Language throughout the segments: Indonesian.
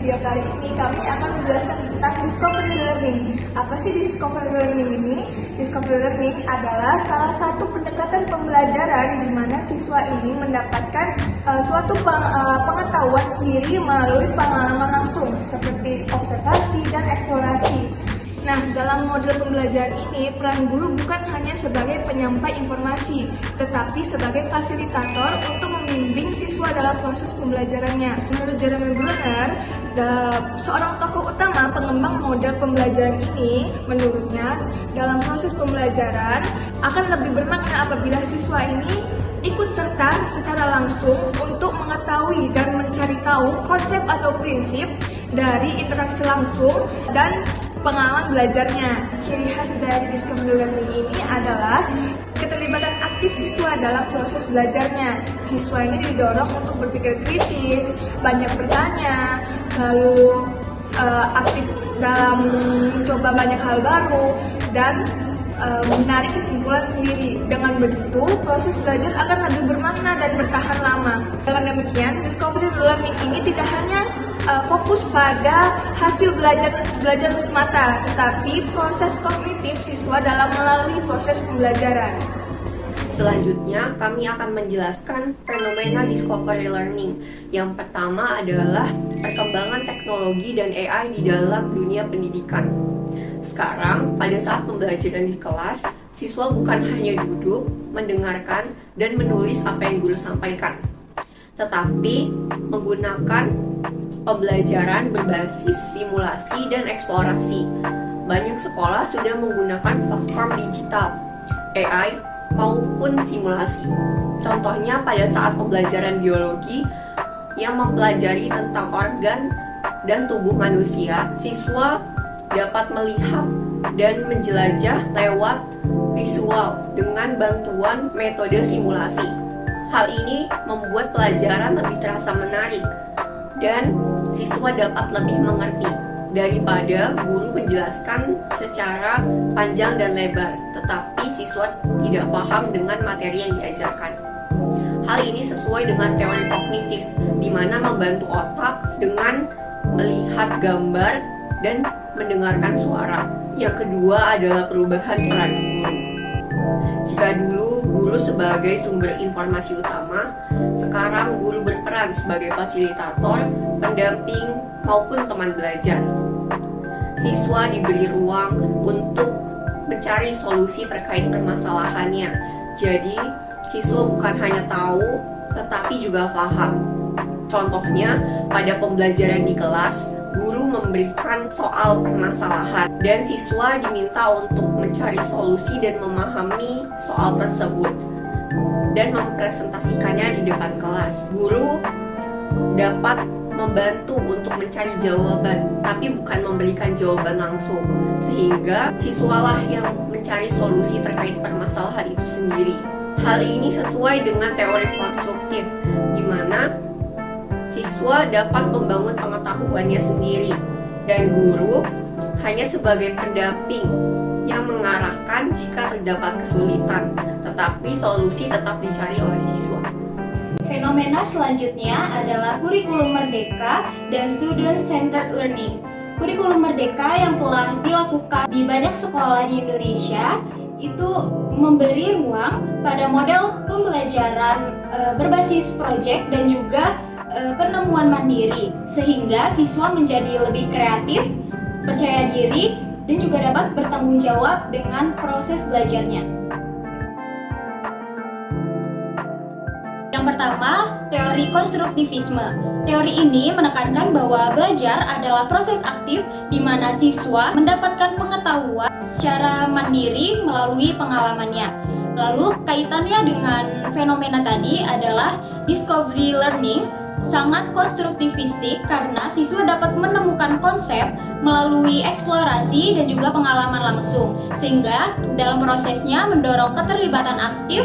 video kali ini kami akan menjelaskan tentang Discovery Learning. Apa sih Discovery Learning ini? Discovery Learning adalah salah satu pendekatan pembelajaran di mana siswa ini mendapatkan suatu pengetahuan sendiri melalui pengalaman langsung seperti observasi dan eksplorasi. Nah, dalam model pembelajaran ini, peran guru bukan hanya sebagai penyampai informasi, tetapi sebagai fasilitator untuk membimbing siswa dalam proses pembelajarannya. Menurut Jeremy Bruner, seorang tokoh utama pengembang model pembelajaran ini, menurutnya, dalam proses pembelajaran akan lebih bermakna apabila siswa ini ikut serta secara langsung untuk mengetahui dan mencari tahu konsep atau prinsip dari interaksi langsung dan pengalaman belajarnya. Ciri khas dari Discovery Learning ini adalah keterlibatan aktif siswa dalam proses belajarnya. Siswa ini didorong untuk berpikir kritis, banyak bertanya, lalu aktif dalam mencoba banyak hal baru, dan menarik kesimpulan sendiri. Dengan begitu, proses belajar akan lebih bermakna dan bertahan lama. Dengan demikian, Discovery Learning ini tidak hanya fokus pada hasil belajar semata, tetapi proses kognitif siswa dalam melalui proses pembelajaran. Selanjutnya, kami akan menjelaskan fenomena Discovery Learning. Yang pertama adalah perkembangan teknologi dan AI di dalam dunia pendidikan. Sekarang, pada saat pembelajaran di kelas, siswa bukan hanya duduk, mendengarkan, dan menulis apa yang guru sampaikan, tetapi menggunakan pembelajaran berbasis simulasi dan eksplorasi. Banyak sekolah sudah menggunakan platform digital, AI, maupun simulasi. Contohnya pada saat pembelajaran biologi yang mempelajari tentang organ dan tubuh manusia, siswa dapat melihat dan menjelajah lewat visual dengan bantuan metode simulasi. Hal ini membuat pelajaran lebih terasa menarik dan siswa dapat lebih mengerti daripada guru menjelaskan secara panjang dan lebar, tetapi siswa tidak paham dengan materi yang diajarkan. Hal ini sesuai dengan teori kognitif, di mana membantu otak dengan melihat gambar dan mendengarkan suara. Yang kedua adalah perubahan peran guru. Jika dulu guru sebagai sumber informasi utama, sekarang guru berperan sebagai fasilitator, pendamping, maupun teman belajar. Siswa diberi ruang untuk mencari solusi terkait permasalahannya. Jadi, siswa bukan hanya tahu, tetapi juga paham. Contohnya, pada pembelajaran di kelas, guru memberikan soal permasalahan dan siswa diminta untuk mencari solusi dan memahami soal tersebut dan mempresentasikannya di depan kelas. Guru dapat membantu untuk mencari jawaban, tapi bukan memberikan jawaban langsung, sehingga siswalah yang mencari solusi terkait permasalahan itu sendiri. Hal ini sesuai dengan teori konstruktif, di mana siswa dapat membangun pengetahuannya sendiri, dan guru hanya sebagai pendamping yang mengarahkan jika terdapat kesulitan, tetapi solusi tetap dicari oleh siswa. Fenomena selanjutnya adalah kurikulum merdeka dan student-centered learning. Kurikulum merdeka yang telah dilakukan di banyak sekolah di Indonesia itu memberi ruang pada model pembelajaran berbasis proyek dan juga penemuan mandiri, sehingga siswa menjadi lebih kreatif, percaya diri, dan juga dapat bertanggung jawab dengan proses belajarnya. Yang pertama, teori konstruktivisme. Teori ini menekankan bahwa belajar adalah proses aktif di mana siswa mendapatkan pengetahuan secara mandiri melalui pengalamannya. Lalu, kaitannya dengan fenomena tadi adalah discovery learning sangat konstruktivistik karena siswa dapat menemukan konsep melalui eksplorasi dan juga pengalaman langsung, sehingga dalam prosesnya mendorong keterlibatan aktif,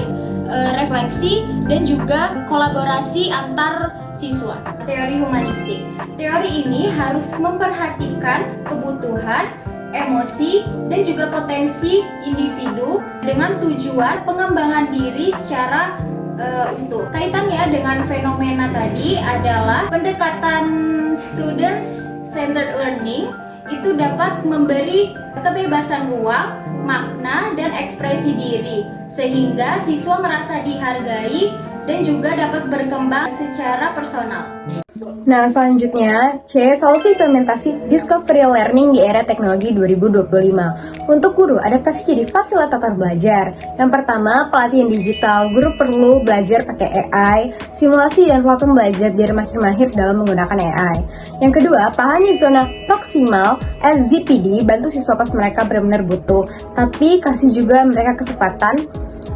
refleksi, dan juga kolaborasi antar siswa. Teori humanistik. Teori ini harus memperhatikan kebutuhan, emosi, dan juga potensi individu dengan tujuan pengembangan diri secara Untuk kaitannya dengan fenomena tadi adalah pendekatan students centered learning itu dapat memberi kebebasan ruang, makna, dan ekspresi diri sehingga siswa merasa dihargai dan juga dapat berkembang secara personal. Nah, selanjutnya, C. Solusi implementasi Discovery Learning di era teknologi 2025. Untuk guru, adaptasi jadi fasilitator belajar. Yang pertama, pelatihan digital. Guru perlu belajar pakai AI, simulasi dan platform belajar biar makin mahir dalam menggunakan AI. Yang kedua, pahami zona proksimal (ZPD), bantu siswa pas mereka benar-benar butuh. Tapi kasih juga mereka kesempatan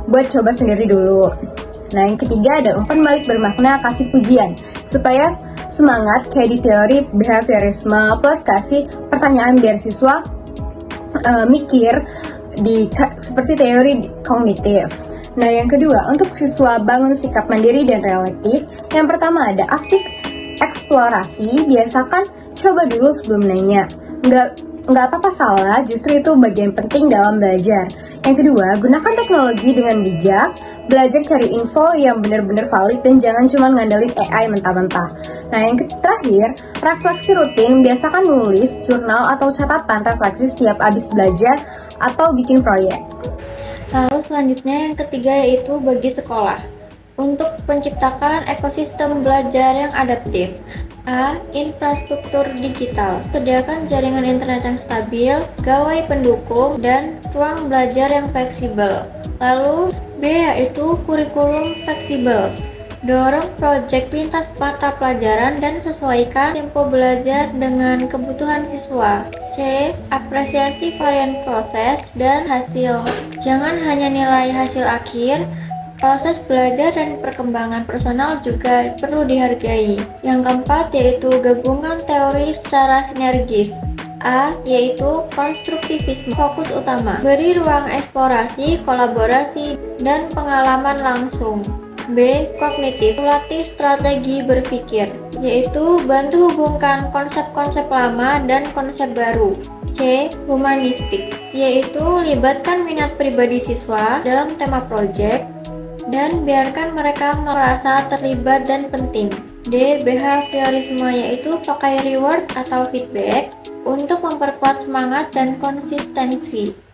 buat coba sendiri dulu. Nah, yang ketiga ada umpan balik bermakna, kasih pujian supaya semangat kayak di teori behaviorisme, plus kasih pertanyaan biar siswa mikir seperti teori kognitif. Nah, yang kedua untuk siswa bangun sikap mandiri dan reflektif. Yang pertama ada aktif eksplorasi, biasakan coba dulu sebelum nanya. Nggak apa-apa salah, justru itu bagian penting dalam belajar. Yang kedua, gunakan teknologi dengan bijak, belajar cari info yang benar-benar valid dan jangan cuma ngandelin AI mentah-mentah. Nah, yang terakhir, refleksi rutin, biasakan nulis, jurnal atau catatan refleksi setiap habis belajar atau bikin proyek. Lalu selanjutnya yang ketiga yaitu bagi sekolah. Untuk menciptakan ekosistem belajar yang adaptif. A. Infrastruktur digital. Sediakan jaringan internet yang stabil, gawai pendukung, dan ruang belajar yang fleksibel. Lalu B yaitu kurikulum fleksibel. Dorong proyek lintas mata pelajaran dan sesuaikan tempo belajar dengan kebutuhan siswa. C. Apresiasi varian proses dan hasil. Jangan hanya nilai hasil akhir, proses belajar dan perkembangan personal juga perlu dihargai. Yang keempat yaitu gabungan teori secara sinergis. A. Yaitu konstruktivisme. Fokus utama, beri ruang eksplorasi, kolaborasi, dan pengalaman langsung. B. Kognitif, melatih strategi berpikir, yaitu bantu hubungkan konsep-konsep lama dan konsep baru. C. Humanistik, yaitu libatkan minat pribadi siswa dalam tema proyek dan biarkan mereka merasa terlibat dan penting. D. Behaviorisme, yaitu pakai reward atau feedback untuk memperkuat semangat dan konsistensi.